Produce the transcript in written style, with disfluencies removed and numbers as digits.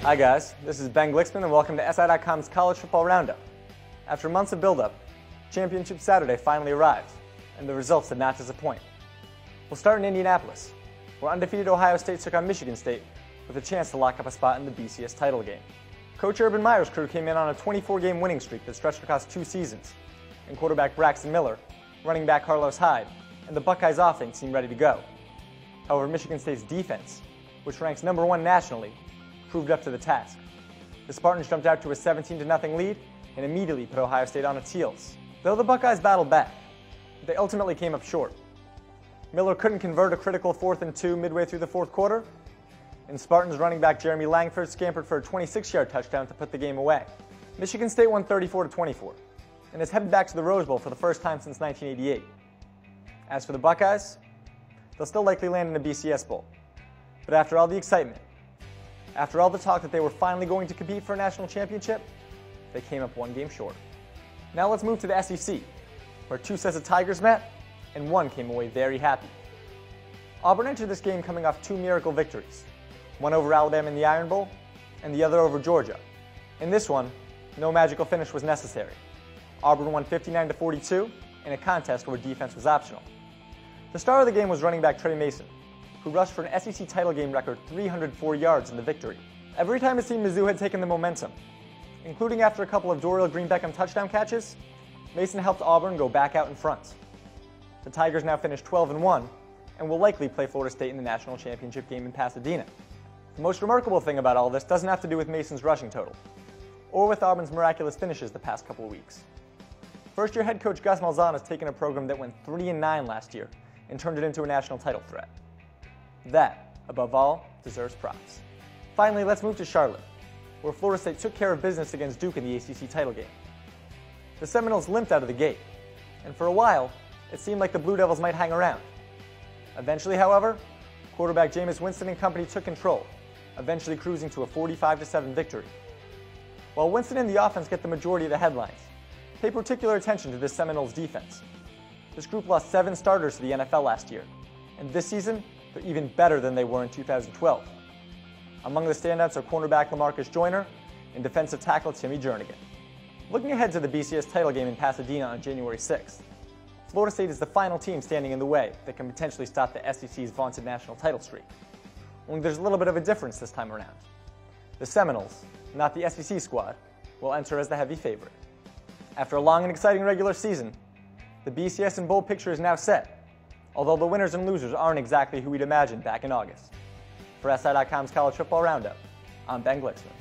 Hi guys, this is Ben Glicksman and welcome to SI.com's College Football Roundup. After months of build-up, Championship Saturday finally arrived, and the results did not disappoint. We'll start in Indianapolis, where undefeated Ohio State took on Michigan State with a chance to lock up a spot in the BCS title game. Coach Urban Meyer's crew came in on a 24-game winning streak that stretched across 2 seasons, and quarterback Braxton Miller, running back Carlos Hyde, and the Buckeyes' offense seemed ready to go. However, Michigan State's defense, which ranks number 1 nationally, proved up to the task. The Spartans jumped out to a 17-0 lead and immediately put Ohio State on its heels. Though the Buckeyes battled back, they ultimately came up short. Miller couldn't convert a critical 4th and 2 midway through the 4th quarter, and Spartans running back Jeremy Langford scampered for a 26-yard touchdown to put the game away. Michigan State won 34-24 and is headed back to the Rose Bowl for the first time since 1988. As for the Buckeyes, they'll still likely land in the BCS Bowl. But after all the excitement, after all the talk that they were finally going to compete for a national championship, they came up 1 game short. Now let's move to the SEC, where 2 sets of Tigers met, and 1 came away very happy. Auburn entered this game coming off 2 miracle victories, one over Alabama in the Iron Bowl, and the other over Georgia. In this one, no magical finish was necessary. Auburn won 59-42 in a contest where defense was optional. The star of the game was running back Trey Mason, who rushed for an SEC title game record 304 yards in the victory. Every time it seemed Mizzou had taken the momentum, including after a couple of Dorial Green-Beckham touchdown catches, Mason helped Auburn go back out in front. The Tigers now finished 12-1 and will likely play Florida State in the national championship game in Pasadena. The most remarkable thing about all this doesn't have to do with Mason's rushing total, or with Auburn's miraculous finishes the past couple of weeks. First-year head coach Gus Malzahn has taken a program that went 3-9 last year and turned it into a national title threat. That, above all, deserves props. Finally, let's move to Charlotte, where Florida State took care of business against Duke in the ACC title game. The Seminoles limped out of the gate, and for a while, it seemed like the Blue Devils might hang around. Eventually, however, quarterback Jameis Winston and company took control, eventually cruising to a 45-7 victory. While Winston and the offense get the majority of the headlines, pay particular attention to this Seminoles defense. This group lost 7 starters to the NFL last year, and this season, they're even better than they were in 2012. Among the standouts are cornerback LaMarcus Joyner and defensive tackle Timmy Jernigan. Looking ahead to the BCS title game in Pasadena on January 6th, Florida State is the final team standing in the way that can potentially stop the SEC's vaunted national title streak. Only there's a little bit of a difference this time around. The Seminoles, not the SEC squad, will enter as the heavy favorite. After a long and exciting regular season, the BCS and Bowl picture is now set, although the winners and losers aren't exactly who we'd imagined back in August. For SI.com's College Football Roundup, I'm Ben Glicksman.